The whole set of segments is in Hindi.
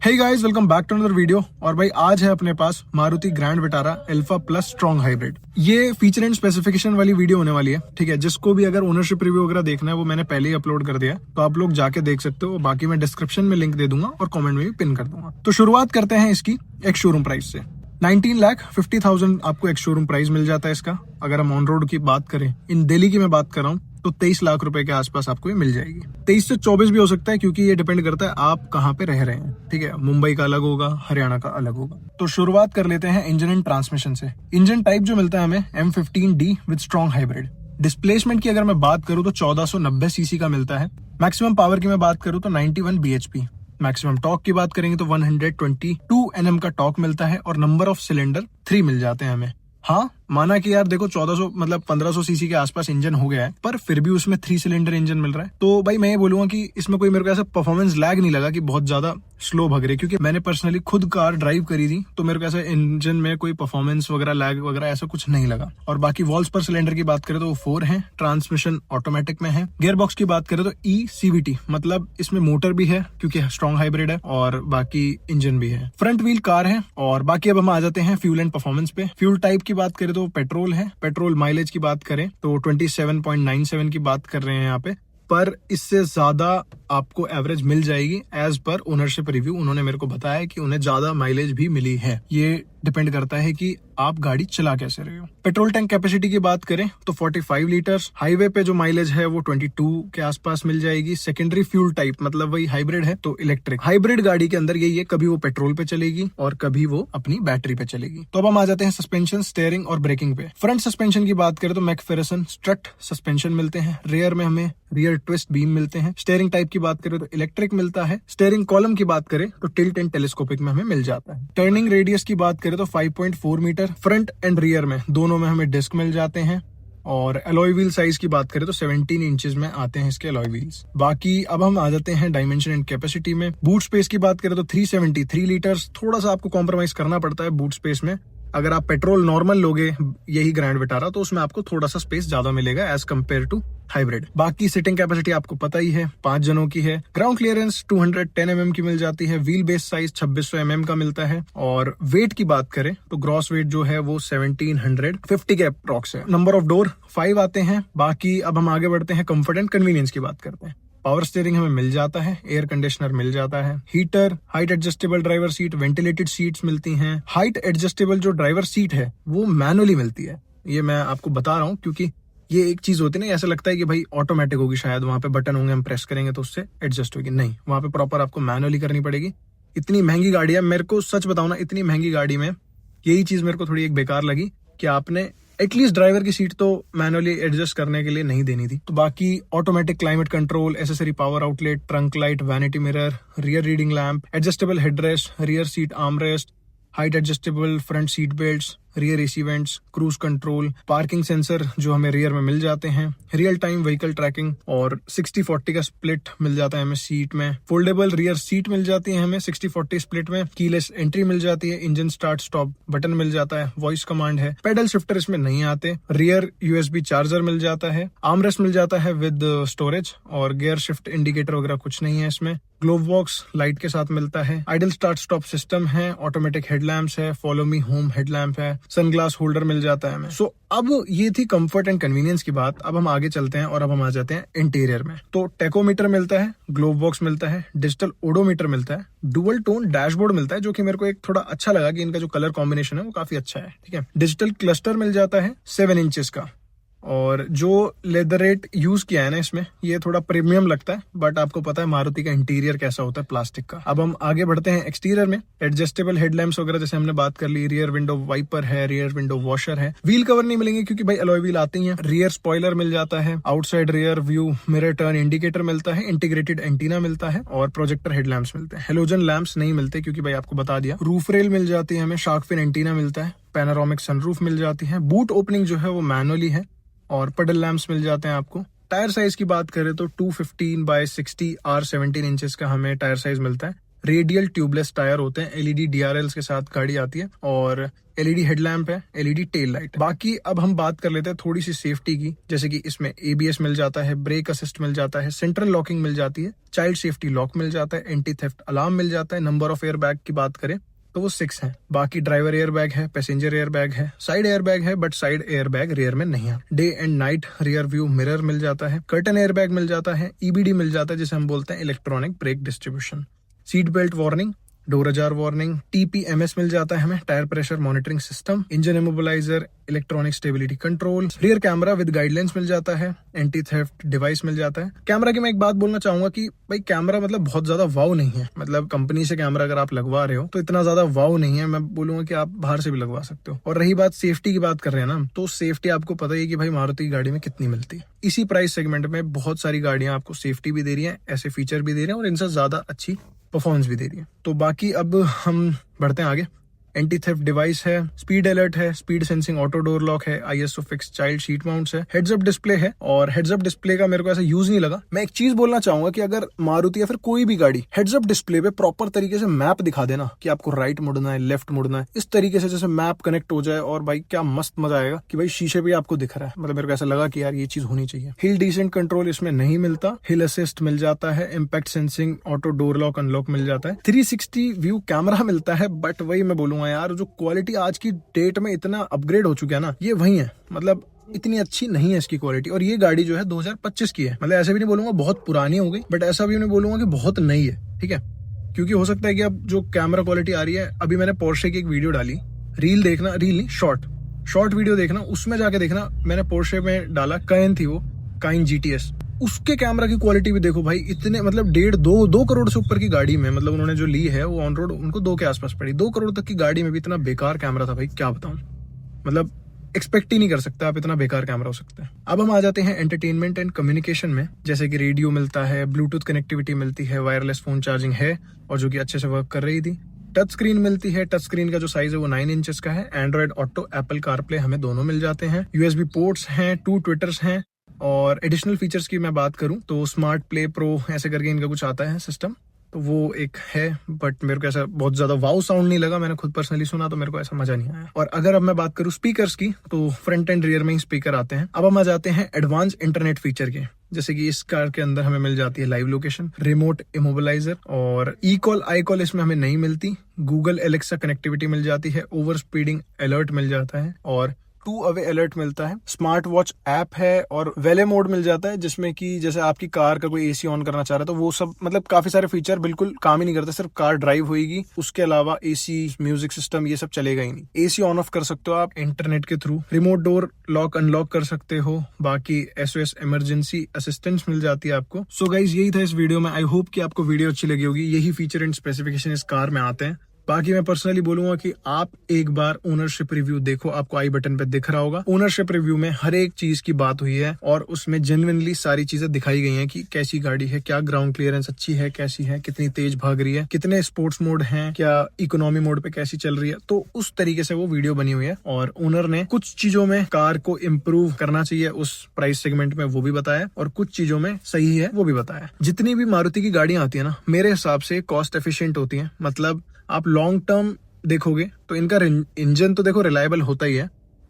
Hey guys, welcome back to another video. और भाई आज है अपने पास Maruti Grand Vitara alpha plus strong hybrid. ये फीचर एंड स्पेसिफिकेशन वाली वीडियो होने वाली है, ठीक है। जिसको भी अगर ओनरशिप रिव्यू वगैरह देखना है वो मैंने पहले ही अपलोड कर दिया, तो आप लोग जाके देख सकते हो। बाकी मैं डिस्क्रिप्शन में लिंक दे दूंगा और कॉमेंट में भी पिन कर दूंगा। तो शुरुआत करते हैं इसकी एक शोरूम प्राइस से। 19,50,000 आपको एक शोरूम प्राइस मिल जाता है इसका। अगर हम ऑन रोड की बात करें, इन दिल्ली की मैं बात कर रहा हूँ, तो 23 लाख रुपए के आसपास आपको ये मिल जाएगी। 23 से 24 भी हो सकता है, क्योंकि ये डिपेंड करता है आप कहाँ पे रह रहे हैं, ठीक है। मुंबई का अलग होगा, हरियाणा का अलग होगा। तो शुरुआत कर लेते हैं इंजन एंड ट्रांसमिशन से। इंजन टाइप जो मिलता है हमें M15D with strong hybrid. Displacement की अगर मैं बात करूँ तो 1490 सीसी का मिलता है। मैक्सिमम पावर की मैं बात करूँ तो 91 bhp। मैक्सिमम टॉर्क की बात करेंगे तो 122 Nm का टॉर्क मिलता है और नंबर ऑफ सिलेंडर 3 मिल जाते हैं हमें। हाँ, माना कि यार देखो 1400 मतलब 1500 सीसी के आसपास इंजन हो गया है, पर फिर भी उसमें 3 सिलेंडर इंजन मिल रहा है। तो भाई मैं ये बोलूंगा कि इसमें कोई मेरे को ऐसा परफॉर्मेंस लैग नहीं लगा कि बहुत ज्यादा स्लो भग रही, क्योंकि मैंने पर्सनली खुद कार ड्राइव करी थी, तो मेरे को ऐसा इंजन में कोई परफॉर्मेंस वगैरह लैग वगैरह ऐसा कुछ नहीं लगा। और बाकी वॉल्स पर सिलेंडर की बात करें तो वो 4 है। ट्रांसमिशन ऑटोमेटिक में है। गियर बॉक्स की बात करें तो ECVT, मतलब इसमें मोटर भी है क्योंकि स्ट्रॉन्ग हाइब्रिड है, और बाकी इंजन भी है। फ्रंट व्हील कार है। और बाकी अब हम आ जाते हैं फ्यूल एंड परफॉर्मेंस पे। फ्यूल टाइप की बात करें तो पेट्रोल है। पेट्रोल माइलेज की बात करें तो 27.97 की बात कर रहे हैं यहाँ पे, पर इससे ज्यादा आपको एवरेज मिल जाएगी एज पर ओनरशिप रिव्यू। उन्होंने मेरे को बताया कि उन्हें ज्यादा माइलेज भी मिली है। ये डिपेंड करता है कि आप गाड़ी चला कैसे रहे हो। पेट्रोल टैंक कैपेसिटी की बात करें तो 45 लीटर्स। हाईवे पे जो माइलेज है वो 22 के आसपास मिल जाएगी। सेकेंडरी फ्यूल टाइप मतलब वही हाइब्रिड है, तो इलेक्ट्रिक। हाइब्रिड गाड़ी के अंदर यही है, कभी वो पेट्रोल पे चलेगी और कभी वो अपनी बैटरी पे चलेगी। तो अब हम आ जाते हैं सस्पेंशन, स्टीयरिंग और ब्रेकिंग पे। फ्रंट सस्पेंशन की बात करें तो मैकफेरसन स्ट्रट सस्पेंशन मिलते हैं। रेयर में हमें रियर ट्विस्ट बीम मिलते हैं। स्टीयरिंग टाइप की बात करें तो इलेक्ट्रिक मिलता है। स्टीयरिंग कॉलम की बात करें तो टिल्ट एंड टेलीस्कोपिक में हमें मिल जाता है। टर्निंग रेडियस की बात करें तो 5.4 मीटर। फ्रंट एंड रियर में दोनों में हमें डिस्क मिल जाते हैं। और एलॉय व्हील साइज की बात करें तो 17 इंचेस में आते हैं इसके एलॉय व्हील्स। बाकी अब हम आ जाते हैं डायमेंशन एंड कैपेसिटी में। बूट स्पेस की बात करें तो 373 लीटर्स। थोड़ा सा आपको कॉम्प्रोमाइज करना पड़ता है बूट स्पेस में। अगर आप पेट्रोल नॉर्मल लोगे यही ग्रैंड विटारा, तो उसमें आपको थोड़ा सा स्पेस ज्यादा मिलेगा एज कम्पेयर टू हाइब्रिड। बाकी सिटिंग कैपेसिटी आपको पता ही है, 5 जनों की है। ग्राउंड क्लियरेंस 210 mm की मिल जाती है। व्हील बेस साइज 2600 mm का मिलता है। और वेट की बात करें तो ग्रॉस वेट जो है वो 1750 के अप्रॉक्स है। नंबर ऑफ डोर 5 आते हैं। बाकी अब हम आगे बढ़ते हैं, कंफर्ट एंड कन्वीनियंस की बात करते हैं। पावर स्टीयरिंग हमें मिल जाता है। एयर कंडीशनर मिल जाता है। Heater, height adjustable driver seat, ventilated seats मिलती हैं। हाइट एडजस्टेबल जो ड्राइवर सीट है वो मैनुअली मिलती है। ये मैं आपको बता रहा हूँ क्योंकि ये एक चीज होती है ना, ऐसा लगता है कि भाई ऑटोमेटिक होगी, शायद वहां पे बटन होंगे, हम प्रेस करेंगे तो उससे एडजस्ट होगी। नहीं, वहां पे प्रॉपर आपको मैनुअली करनी पड़ेगी। इतनी महंगी गाड़ी है, मेरे को सच बताऊं ना, इतनी महंगी गाड़ी में यही चीज मेरे को थोड़ी एक बेकार लगी कि आपने एटलीस्ट ड्राइवर की सीट तो मैनुअली एडजस्ट करने के लिए नहीं देनी थी। तो बाकी automatic climate control, accessory power outlet, trunk light, vanity mirror, rear reading lamp, adjustable headrest, rear seat armrest, height adjustable front seat belts, rear AC vents, cruise control, parking sensor जो हमें रियर में मिल जाते हैं, रियल टाइम व्हीकल ट्रैकिंग, और 60-40 का स्प्लिट मिल जाता है हमें सीट में। फोल्डेबल रियर सीट मिल जाती है हमें 60-40 स्प्लिट में। कीलेस एंट्री मिल जाती है। इंजन स्टार्ट स्टॉप बटन मिल जाता है। वॉइस कमांड है। पेडल शिफ्टर इसमें नहीं आते। रियर USB चार्जर मिल जाता है। आर्मरेस्ट मिल जाता है विद स्टोरेज। और गियर शिफ्ट इंडिकेटर वगैरह कुछ नहीं है इसमें। ग्लोव बॉक्स लाइट के साथ मिलता है। आइडल स्टार्ट स्टॉप सिस्टम है। ऑटोमेटिक हेडलैम्प्स है। फॉलो मी होम हेडलैम्प है। सनग्लास होल्डर मिल जाता है हमें। सो अब ये थी कंफर्ट एंड कन्वीनियंस की बात। अब हम आगे चलते हैं और अब हम आ जाते हैं इंटीरियर में। तो टेकोमीटर मिलता है, ग्लोव बॉक्स मिलता है, डिजिटल ओडोमीटर मिलता है, डुअल टोन डैशबोर्ड मिलता है, जो कि मेरे को एक थोड़ा अच्छा लगा कि इनका जो कलर कॉम्बिनेशन है वो काफी अच्छा है, ठीक है। डिजिटल क्लस्टर मिल जाता है 7 इंचेस का। और जो लेदरेट यूज किया है ना इसमें, ये थोड़ा प्रीमियम लगता है, बट आपको पता है मारुति का इंटीरियर कैसा होता है प्लास्टिक का। अब हम आगे बढ़ते हैं एक्सटीरियर में। एडजस्टेबल हेडलैम्प्स वगैरह जैसे हमने बात कर ली। रियर विंडो वाइपर है, रियर विंडो वॉशर है। व्हील कवर नहीं मिलेंगे क्योंकि भाई अलॉय व्हील आती हैं। रियर स्पॉइलर मिल जाता है। Outside rear view mirror turn indicator मिलता है। इंटीग्रेटेड एंटीना मिलता है और प्रोजेक्टर हेडलैम्प्स मिलते हैं। हेलोजन लैंप्स नहीं मिलते क्योंकि भाई आपको बता दिया। रूफ रेल मिल जाती है हमें। शार्क फिन एंटीना मिलता है। पैनोरामिक सनरूफ मिल जाती है। बूट ओपनिंग जो है वो मैनुअली है। और पेडल लैंप्स मिल जाते हैं आपको। टायर साइज की बात करें तो 215/60 R17 इंचेस का हमें टायर साइज मिलता है। रेडियल ट्यूबलेस टायर होते हैं, एलईडी डीआरएल्स के साथ गाड़ी आती है और एलईडी हेडलैम्प है, एलईडी टेल लाइट। बाकी अब हम बात कर लेते हैं थोड़ी सी सेफ्टी की, जैसे कि इसमें एबीएस मिल जाता है, ब्रेक असिस्ट मिल जाता है, सेंट्रल लॉकिंग मिल जाती है, चाइल्ड सेफ्टी लॉक मिल जाता है, एंटी थेफ्ट अलार्म मिल जाता है। नंबर ऑफ एयर बैग की बात करें तो वो 6 है। बाकी ड्राइवर एयर बैग है, पैसेंजर एयर बैग है, साइड एयर बैग है, but side air bag rear में नहीं है। Day and night rear view mirror मिल जाता है, कर्टन एयर बैग मिल जाता है, ईबीडी मिल जाता है जिसे हम बोलते हैं electronic brake distribution, seat belt warning, door ajar warning, TPMS मिल जाता है हमें, tyre pressure monitoring system, engine immobiliser, electronic stability control, rear camera with guidelines मिल जाता है, एंटी थेफ्ट डिवाइस मिल जाता है। कैमरा की मैं एक बात बोलना चाहूंगा कि भाई कैमरा मतलब बहुत ज्यादा वाव नहीं है, मतलब कंपनी से कैमरा अगर आप लगवा रहे हो तो इतना ज्यादा वाव नहीं है, मैं बोलूंगा कि आप बाहर से भी लगवा सकते हो। और रही बात सेफ्टी की बात कर रहे हैं ना, तो सेफ्टी आपको पता ही है कि भाई मारुति की गाड़ी में कितनी मिलती है। इसी प्राइस सेगमेंट में बहुत सारी गाड़ियां आपको सेफ्टी भी दे रही है, ऐसे फीचर भी दे रहे हैं और इनसे ज्यादा अच्छी परफॉर्मेंस भी दे रही है। तो बाकी अब हम बढ़ते हैं आगे। एंटी थेफ्ट डिवाइस है, स्पीड अलर्ट है, speed sensing auto door lock है, ISO fix child seat mounts है, हेड्स अप डिस्प्ले है। और हेड्स अप डिस्प्ले का मेरे को ऐसा यूज नहीं लगा। मैं एक चीज बोलना चाहूंगा कि अगर मारुति या फिर कोई भी गाड़ी हेड्स अप डिस्प्ले पे प्रॉपर तरीके से मैप दिखा देना कि आपको राइट मुड़ना है, लेफ्ट मुड़ना है, इस तरीके से जैसे मैप कनेक्ट हो जाए, और भाई क्या मस्त मजा आएगा कि भाई शीशे पे आपको दिख रहा है। मतलब मेरे को ऐसा लगा कि यार ये चीज होनी चाहिए। हिल डिसेंट कंट्रोल इसमें नहीं मिलता, हिल असिस्ट मिल जाता है, impact sensing auto door lock unlock मिल जाता है, 360 व्यू कैमरा मिलता है। बट वही मैं बोलूंगा यार, जो क्वालिटी आज की डेट में इतना अपग्रेड हो चुका है ना, ये वही है, मतलब इतनी अच्छी नहीं है इसकी क्वालिटी। और ये गाड़ी जो है 2025 की है, मतलब ऐसे भी नहीं बोलूंगा बहुत पुरानी हो गई, बट ऐसा भी नहीं बोलूंगा कि बहुत नई है, ठीक है। क्योंकि हो सकता है कि अब जो कैमरा क्वालिटी आ रही है, अभी मैंने पोर्शे की एक वीडियो डाली, रील देखना, रील नहीं शॉर्ट वीडियो देखना, उसमें जाके देखना, मैंने पोर्शे में डाला, काइन थी वो, काइन जीटीएस, उसके कैमरा की क्वालिटी भी देखो भाई, इतने मतलब 1.5-2 करोड़ से ऊपर की गाड़ी में, मतलब उन्होंने जो ली है वो ऑन रोड उनको 2 के आसपास पड़ी, 2 करोड़ तक की गाड़ी में भी इतना बेकार कैमरा था भाई, क्या बताऊं। मतलब एक्सपेक्ट ही नहीं कर सकता आप इतना बेकार कैमरा हो सकता है। अब हम आ जाते हैं एंटरटेनमेंट एंड कम्युनिकेशन में, जैसे कि रेडियो मिलता है, ब्लूटूथ कनेक्टिविटी मिलती है, वायरलेस फोन चार्जिंग है और जो कि अच्छे से वर्क कर रही थी, टच स्क्रीन मिलती है, टच स्क्रीन का जो साइज है वो 9 इंचेस का है, एंड्रॉइड ऑटो, एप्पल कारप्ले हमें दोनों मिल जाते हैं, यूएसबी पोर्ट्स हैं, 2 ट्विटर्स हैं। और एडिशनल फीचर्स की मैं बात करूं तो स्मार्ट प्ले प्रो ऐसे करके इनका कुछ आता है सिस्टम, तो वो एक है, बट मेरे को ऐसा बहुत ज्यादा वाव साउंड नहीं लगा, मैंने खुद पर्सनली सुना तो मेरे को ऐसा मजा नहीं आया। और अगर अब मैं बात करूं स्पीकर्स की, तो फ्रंट एंड रियर में ही स्पीकर आते हैं। अब हम आ जाते हैं एडवांस इंटरनेट फीचर के, जैसे कि इस कार के अंदर हमें मिल जाती है लाइव लोकेशन, रिमोट इमोबिलाइजर और ई कॉल आई कॉल इसमें हमें नहीं मिलती, गूगल एलेक्सा कनेक्टिविटी मिल जाती है, ओवर स्पीडिंग अलर्ट मिल जाता है और 2 अवे अलर्ट मिलता है, स्मार्ट वॉच ऐप है और वेले मोड मिल जाता है, जिसमें कि जैसे आपकी कार का कोई एसी ऑन करना चाह रहा है तो वो सब, मतलब काफी सारे फीचर बिल्कुल काम ही नहीं करते, सिर्फ कार ड्राइव होगी, उसके अलावा एसी, म्यूजिक सिस्टम ये सब चलेगा ही नहीं। एसी ऑन ऑफ कर सकते हो आप इंटरनेट के through, remote door lock unlock कर सकते हो, बाकी SOS इमरजेंसी असिस्टेंस मिल जाती है आपको। सो गाइज यही था इस वीडियो में, आई होप कि आपको वीडियो अच्छी लगी होगी। यही फीचर एंड स्पेसिफिकेशन इस कार में आते हैं। बाकी मैं पर्सनली बोलूंगा कि आप एक बार ओनरशिप रिव्यू देखो, आपको आई बटन पे दिख रहा होगा। ओनरशिप रिव्यू में हर एक चीज की बात हुई है और उसमें जेन्युइनली सारी चीजें दिखाई गई हैं कि कैसी गाड़ी है, क्या ग्राउंड क्लियरेंस अच्छी है, कैसी है, कितनी तेज भाग रही है, कितने स्पोर्ट्स मोड हैं, क्या इकोनॉमी मोड पे कैसी चल रही है। तो उस तरीके से वो वीडियो बनी हुई है और ओनर ने कुछ चीजों में कार को इम्प्रूव करना चाहिए उस प्राइस सेगमेंट में वो भी बताया, और कुछ चीजों में सही है वो भी बताया। जितनी भी मारुति की गाड़ियां आती है ना, मेरे हिसाब से कॉस्ट एफिशिएंट होती है। मतलब आप लॉन्ग टर्म देखोगे तो इनका इंजन तो देखो रिलायबल होता ही है,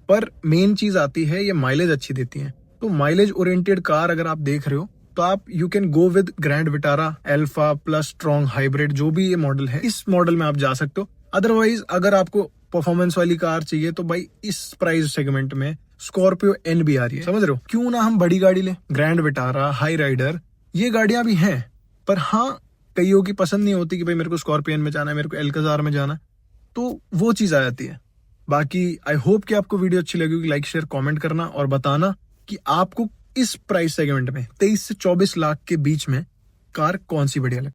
पर मेन चीज आती है ये माइलेज अच्छी देती है। तो माइलेज ओरिएंटेड कार अगर आप देख रहे हो तो आप you can go with grand Vitara alpha plus strong hybrid, जो भी ये मॉडल है, इस मॉडल में आप जा सकते हो। अदरवाइज अगर आपको परफॉर्मेंस वाली कार चाहिए तो भाई इस प्राइस सेगमेंट में स्कॉर्पियो एन भी आ रही है, समझ रहे हो। क्यों ना हम बड़ी गाड़ी लें, ग्रैंड विटारा, हाई राइडर, ये गाड़ियां भी हैं। पर हाँ, कईयों की पसंद नहीं होती कि भाई मेरे को स्कॉर्पियन में जाना है, मेरे को एल्काजार में जाना है, तो वो चीज आ जाती है। बाकी आई होप कि आपको वीडियो अच्छी लगी होगी। लाइक शेयर कमेंट करना और बताना कि आपको इस प्राइस सेगमेंट में 23 से 24 लाख के बीच में कार कौन सी बढ़िया लगती है।